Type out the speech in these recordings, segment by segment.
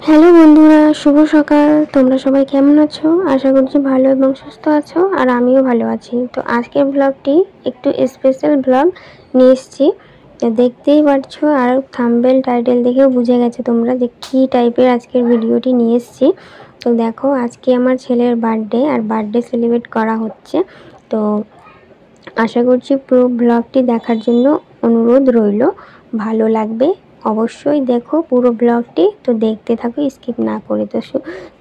Hello বন্ধুরা, শুভ সকাল। তোমরা সবাই কেমন আছো? আশা করছি ভালো এবং সুস্থ আছো, আর আমিও ভালো আছি। তো আজকের ব্লগটি একটু স্পেশাল ব্লগ নিয়ে এসেছি। দেখতেই পাচ্ছ, আর থাম্বনেল টাইটেল দেখেও বুঝে গেছে তোমরা যে কী টাইপের আজকের ভিডিওটি নিয়ে এসেছি। তো দেখো, আজকে আমার ছেলের বার্থডে, আর বার্থডে সেলিব্রেট করা হচ্ছে। তো আশা করছি পুরো ব্লগটি দেখার জন্য অনুরোধ রইল। ভালো লাগবে, অবশ্যই দেখো পুরো ব্লগটি। তো দেখতে থাকো, স্কিপ না করে। তো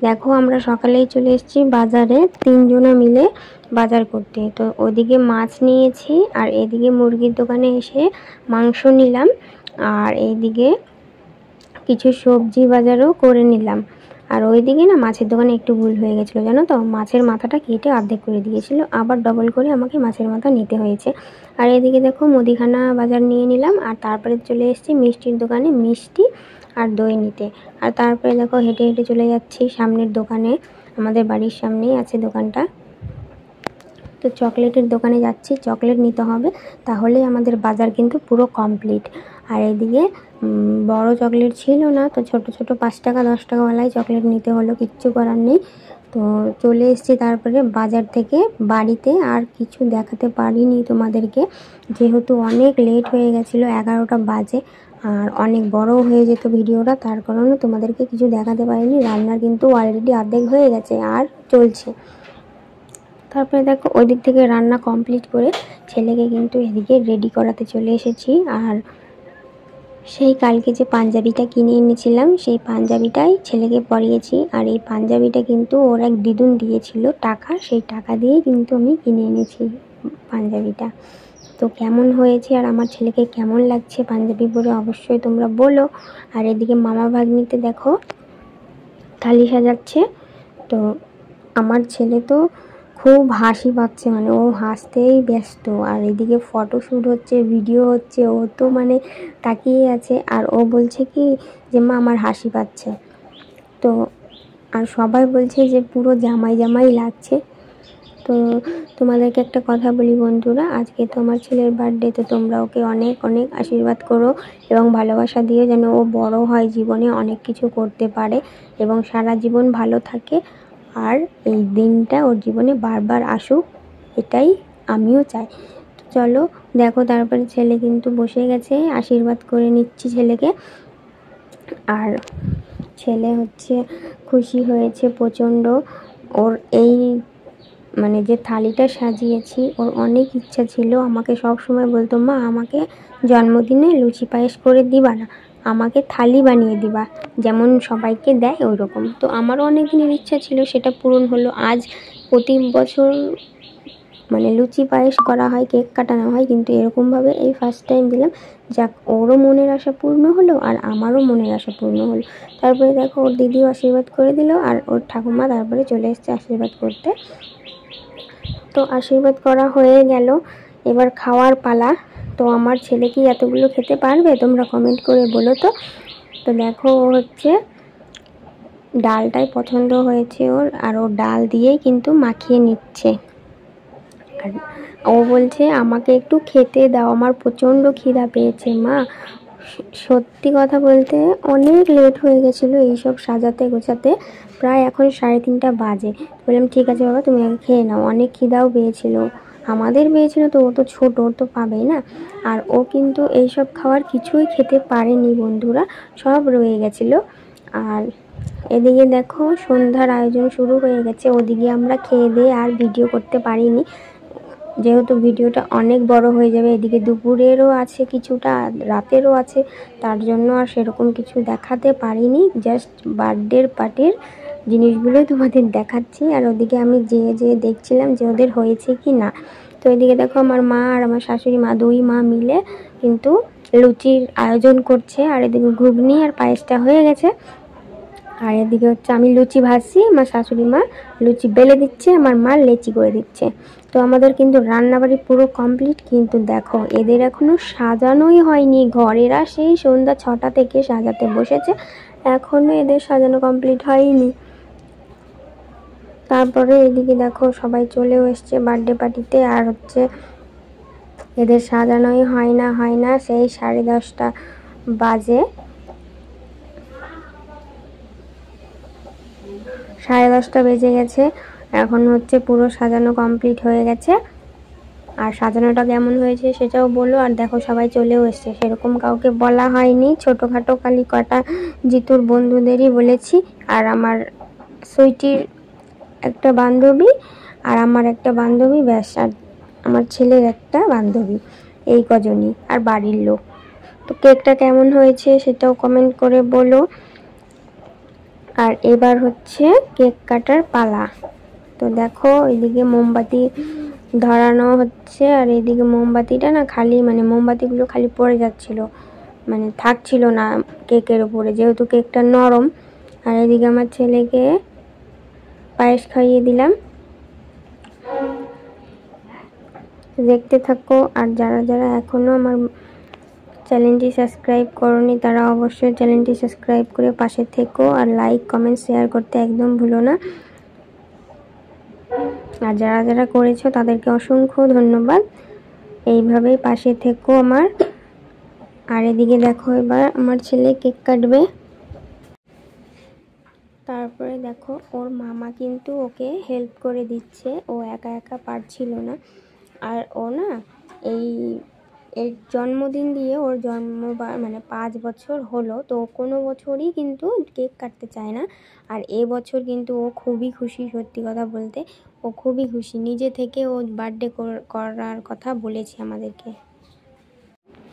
দেখো, আমরা সকালেই চলে এসেছি বাজারে, তিনজনা মিলে বাজার করতে। তো ওদিকে মাছ নিয়েছি, আর এদিকে মুরগির দোকানে এসে মাংস নিলাম, আর এইদিকে কিছু সবজি বাজারও করে নিলাম। আর ওইদিকে না, মাছের দোকানে একটু ভুল হয়ে গেছিলো, জানো তো, মাছের মাথাটা কেটে অর্ধেক করে দিয়েছিল, আবার ডবল করে আমাকে মাছের মাথা নিতে হয়েছে। আর এদিকে দেখো, মুদিখানা বাজার নিয়ে নিলাম, আর তারপরে চলে এসেছি মিষ্টির দোকানে মিষ্টি আর দই নিতে। আর তারপরে দেখো, হেঁটে হেঁটে চলে যাচ্ছি সামনের দোকানে, আমাদের বাড়ির সামনেই আছে দোকানটা। তো চকলেটের দোকানে যাচ্ছি, চকলেট নিতে হবে, তাহলেই আমাদের বাজার কিন্তু পুরো কমপ্লিট। আর এদিকে বড় চকলেট ছিল না, তো ছোট ছোট 5 টাকা 10 টাকাওয়ালাই চকলেট নিতে হলো, কিচ্ছু করার নেই। তো চলে এসেছি তারপরে বাজার থেকে বাড়িতে। আর কিছু দেখাতে পারিনি তোমাদেরকে, যেহেতু অনেক লেট হয়ে গেছিলো, 11টা বাজে, আর অনেক বড় হয়ে যেত ভিডিওটা, তার কারণে তোমাদেরকে কিছু দেখাতে পারিনি। রান্নার কিন্তু অলরেডি অর্ধেক হয়ে গেছে, আর চলছে। তারপরে দেখো, ওই দিক থেকে রান্না কমপ্লিট করে ছেলেকে কিন্তু এদিকে রেডি করাতে চলে এসেছি। আর সেই কালকে যে পাঞ্জাবিটা কিনে এনেছিলাম, সেই পাঞ্জাবিটাই ছেলেকে পরিয়েছি। আর এই পাঞ্জাবিটা কিন্তু ওর এক দিদুন দিয়েছিল টাকা, সেই টাকা দিয়েই কিন্তু আমি কিনে এনেছি পাঞ্জাবিটা। তো কেমন হয়েছে আর আমার ছেলেকে কেমন লাগছে পাঞ্জাবি পরে, অবশ্যই তোমরা বলো। আর এদিকে মামা ভাগ্নিতে দেখো থালি সাজাচ্ছে। তো আমার ছেলে তো খুব হাসি পাচ্ছে, মানে ও হাসতেই ব্যস্ত। আর এদিকে ফটোশ্যুট হচ্ছে, ভিডিও হচ্ছে, ও তো মানে তাকিয়ে আছে। আর ও বলছে কি যে মা আমার হাসি পাচ্ছে। তো আর সবাই বলছে যে পুরো জামাই জামাই লাগছে। তো তোমাদেরকে একটা কথা বলি বন্ধুরা, আজকে তো আমার ছেলের বার্থডে। তো তোমরা ওকে অনেক অনেক আশীর্বাদ করো এবং ভালোবাসা দিও, যেন ও বড় হয়, জীবনে অনেক কিছু করতে পারে এবং সারা জীবন ভালো থাকে। আর এই দিনটা ওর জীবনে বারবার আসুক, এটাই আমিও চাই। তো চলো দেখো, তারপরে ছেলে কিন্তু বসে গেছে, আশীর্বাদ করে নিচ্ছি ছেলেকে। আর ছেলে হচ্ছে খুশি হয়েছে প্রচণ্ড। ওর এই মানে যে থালিটা সাজিয়েছি, ওর অনেক ইচ্ছা ছিল, আমাকে সব সময় বলতো মা আমাকে জন্মদিনে লুচি পায়েস করে দিবা না, আমাকে থালি বানিয়ে দিবা, যেমন সবাইকে দেয় ওই রকম। তো আমারও অনেক দিনের ইচ্ছা ছিল, সেটা পূরণ হলো। আজ প্রতি বছর মানে লুচি পায়েস করা হয়, কেক কাটানো হয়, কিন্তু এরকমভাবে এই ফার্স্ট টাইম দিলাম। যাক, ওরও মনের আশা পূর্ণ হলো, আর আমারও মনের আশা পূর্ণ হলো। তারপরে দেখো, ওর দিদিও আশীর্বাদ করে দিল, আর ওর ঠাকুমা তারপরে চলে এসেছে আশীর্বাদ করতে। তো আশীর্বাদ করা হয়ে গেল, এবার খাওয়ার পালা। তো আমার ছেলে কি এতগুলো খেতে পারবে, তোমরা কমেন্ট করে বলো তো। তো দেখো, ও হচ্ছে ডালটাই পছন্দ হয়েছে ওর, আর ও ডাল দিয়েই কিন্তু মাখিয়ে নিচ্ছে। আর ও বলছে আমাকে একটু খেতে দাও, আমার প্রচণ্ড খিদা পেয়েছে মা। সত্যি কথা বলতে অনেক লেট হয়ে গেছিলো এইসব সাজাতে গোছাতে, প্রায় এখন 3:30 বাজে। বললাম ঠিক আছে বাবা, তুমি আগে খেয়ে নাও, অনেক খিদাও পেয়েছিল, আমাদের পেয়েছিল, তো ও তো ছোটো, ওর তো পাবেই না। আর ও কিন্তু এইসব খাবার কিছুই খেতে পারেনি বন্ধুরা, সব রয়ে গেছিলো। আর এদিকে দেখো, সন্ধ্যার আয়োজন শুরু হয়ে গেছে। ওদিকে আমরা খেয়ে দিয়ে আর ভিডিও করতে পারিনি, যেহেতু ভিডিওটা অনেক বড় হয়ে যাবে। এদিকে দুপুরেরও আছে কিছুটা, রাতেরও আছে, তার জন্য আর সেরকম কিছু দেখাতে পারিনি। জাস্ট বার্থডের পার্টির জিনিসগুলোই তোমাদের দেখাচ্ছি। আর ওদিকে আমি যেয়ে দেখছিলাম যে ওদের হয়েছে কি না। তো এদিকে দেখো, আমার মা আর আমার শাশুড়ি মা, দুই মা মিলে কিন্তু লুচির আয়োজন করছে। আর এদিকে ঘুগনি আর পায়েসটা হয়ে গেছে। আর এদিকে হচ্ছে আমি লুচি ভাজছি, আমার শাশুড়ি মা লুচি বেলে দিচ্ছে, আমার মা লেচি করে দিচ্ছে। তো আমাদের কিন্তু রান্নাবাড়ি পুরো কমপ্লিট। কিন্তু দেখো, এদের এখনো সাজানোই হয়নি ঘর, এরা সেই সন্ধ্যা 6টা থেকে সাজাতে বসেছে, এখনো এদের সাজানো কমপ্লিট হয়নি। তারপরে এদিকে দেখো, সবাই চলেও এসছে বার্থডে পার্টিতে। আর হচ্ছে এদের সাজানোই হয় না সেই 10:30 বাজে। 10:30 বেজে গেছে। এখন হচ্ছে পুরো সাজানো কমপ্লিট হয়ে গেছে। আর সাজানোটা কেমন হয়েছে সেটাও বলো। আর দেখো সবাই চলেও এসছে, সেরকম কাউকে বলা হয়নি, ছোটোখাটো খালি কটা জিতুর বন্ধুদেরই বলেছি, আর আমার সুইটির একটা বান্ধবী আর আমার একটা বান্ধবী, ব্যাস, আর আমার ছেলের একটা বান্ধবী, এই কজনই, আর বাড়ির লোক। তো কেকটা কেমন হয়েছে সেটাও কমেন্ট করে বলো। আর এবার হচ্ছে কেক কাটার পালা। তো দেখো এদিকে মোমবাতি ধরানো হচ্ছে, আর এইদিকে মোমবাতিটা না খালি, মানে মোমবাতিগুলো খালি পড়ে যাচ্ছিল, মানে থাকছিল না কেকের উপরে, যেহেতু কেকটা নরম। আর এদিকে আমার ছেলেকে পায়েস খাইয়ে দিলাম। দেখতে থাকো। আর যারা যারা এখনো আমার চ্যানেলটি সাবস্ক্রাইব করোনি তারা অবশ্যই চ্যানেলটি সাবস্ক্রাইব করে পাশে থেকো, আর লাইক কমেন্ট শেয়ার করতে একদম ভুলো না। আর যারা যারা করেছো তাদেরকে অসংখ্য ধন্যবাদ। এইভাবেই পাশে থেকো আমার। আর এদিকে দেখো এবার আমার ছেলে কেক কাটবে। তারপরে দেখো ওর মামা কিন্তু ওকে হেল্প করে দিচ্ছে, ও একা একা পারছিল না। আর ও না এর জন্মদিন দিয়ে, ওর মানে 5 বছর হলো, তো কোনো বছরই কিন্তু কেক কাটতে চায় না। আর এবছর কিন্তু ও খুবই খুশি, সত্যি কথা বলতে ও খুবই খুশি, নিজে থেকে ও বার্থডে করার কথা বলেছে আমাদেরকে।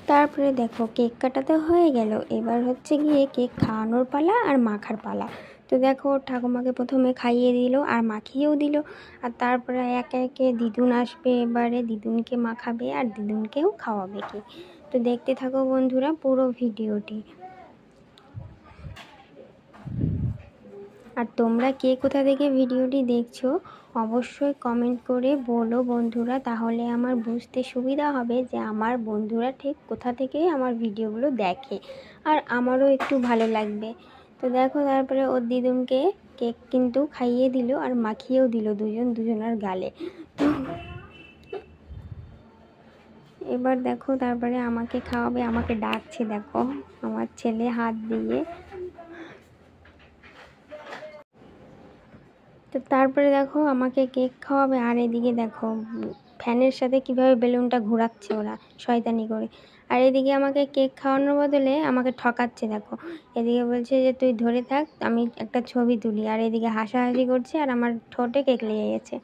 তারপরে দেখো কেক কাটাতে হয়ে গেল, এবার হচ্ছে গিয়ে কেক খাওয়ানোর পালা আর মাখার পালা। তো দেখো ঠাকুমাকে প্রথমে খাইয়ে দিল আর মাখিয়েও দিল, আর তারপরে একে একে দিদুন আসবে, এবারে দিদুনকে মাখাবে আর দিদুনকেও খাওয়াবে কেক। তো দেখতে থাকো বন্ধুরা পুরো ভিডিওটি। আর তোমরা কে কোথা থেকে ভিডিওটি দেখছো অবশ্যই কমেন্ট করে বলো বন্ধুরা, তাহলে আমার বুঝতে সুবিধা হবে যে আমার বন্ধুরা ঠিক কোথা থেকে আমার ভিডিওগুলো দেখে, আর আমারও একটু ভালো লাগবে। তো দেখো তারপরে ওর দিদুনকে কেক কিন্তু খাইয়ে দিল আর মাখিয়েও দিল দুজনের গালে। তো এবার দেখো তারপরে আমাকে খাওয়াবে, আমাকে ডাকছে, দেখো আমার ছেলে হাত দিয়ে। তো তারপরে দেখো আমাকে কেক খাওয়াবে, আর এদিকে দেখো ফ্যানের সাথে কিভাবে বেলুনটা ঘোরাচ্ছে ওরা শয়তানি করে। আর এদিকে আমাকে কেক খাওয়ানোর বদলে আমাকে ঠকাচ্ছে, দেখো এদিকে বলছে যে তুই ধরে থাক আমি একটা ছবি তুলি, আর এদিকে হাসাহাসি করছে আর আমার ঠোঁটে কেক লেগে গেছে।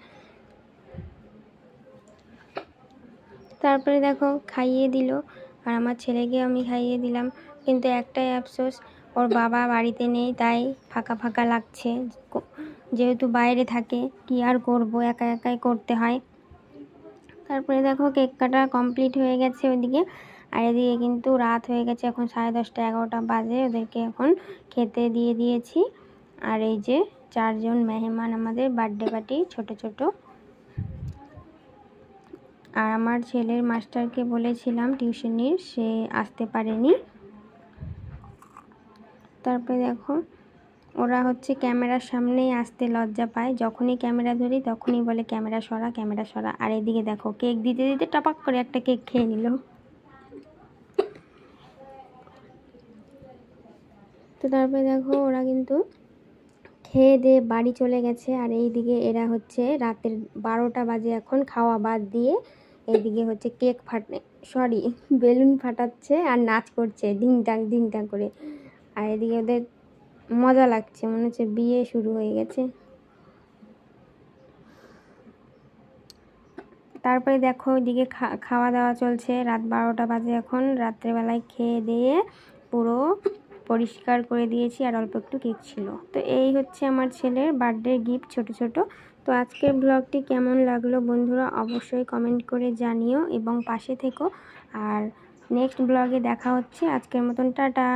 তারপরে দেখো খাইয়ে দিল, আর আমার ছেলেকে আমি খাইয়ে দিলাম, কিন্তু একটাই আফসোস ওর বাবা বাড়িতে নেই, তাই ফাঁকা ফাঁকা লাগছে, যেহেতু বাইরে থাকে কি আর করব, একা একাই করতে হয়। তারপরে দেখো কেক কাটা কমপ্লিট হয়ে গেছে ওইদিকে, আর এদিকে কিন্তু রাত হয়ে গেছে, এখন 10:30 11টা বাজে, ওদেরকে এখন খেতে দিয়ে দিয়েছি। আর এই যে 4 জন মেহমান আমাদের বার্থডে পার্টি, ছোট ছোট। আর আমার ছেলের মাস্টারকে বলেছিলাম টিউশনির, সে আসতে পারেনি। তারপরে দেখো ওরা হচ্ছে ক্যামেরার সামনেই আসতে লজ্জা পায়, যখনই ক্যামেরা ধরি তখনই বলে ক্যামেরা সরা ক্যামেরা সরা। আর এদিকে দেখো কেক দিতে দিতে টপাক করে একটা কেক খেয়ে নিল। তো তারপরে দেখো ওরা কিন্তু খেয়ে দিয়ে বাড়ি চলে গেছে। আর এইদিকে এরা হচ্ছে রাতের 12টা বাজে এখন, খাওয়া বাদ দিয়ে এইদিকে হচ্ছে কেক বেলুন ফাটাচ্ছে আর নাচ করছে ডিং টাং করে। আর এদিকে ওদের মজা লাগছে, মনে হচ্ছে বিয়ে শুরু হয়ে গেছে। তারপরে দেখো ওইদিকে খাওয়া দাওয়া চলছে, রাত 12টা বাজে এখন, রাত্রেবেলায় খেয়ে দিয়ে পুরো পরিষ্কার করে দিয়েছি, আর অল্প একটু কেক ছিল। তো এই হচ্ছে আমার ছেলের বার্থডে গিফট, ছোট ছোট। তো আজকের ব্লগটি কেমন লাগলো বন্ধুরা অবশ্যই কমেন্ট করে জানিও এবং পাশে থেকো। আর নেক্সট ব্লগে দেখা হচ্ছে, আজকের মতন টাটা।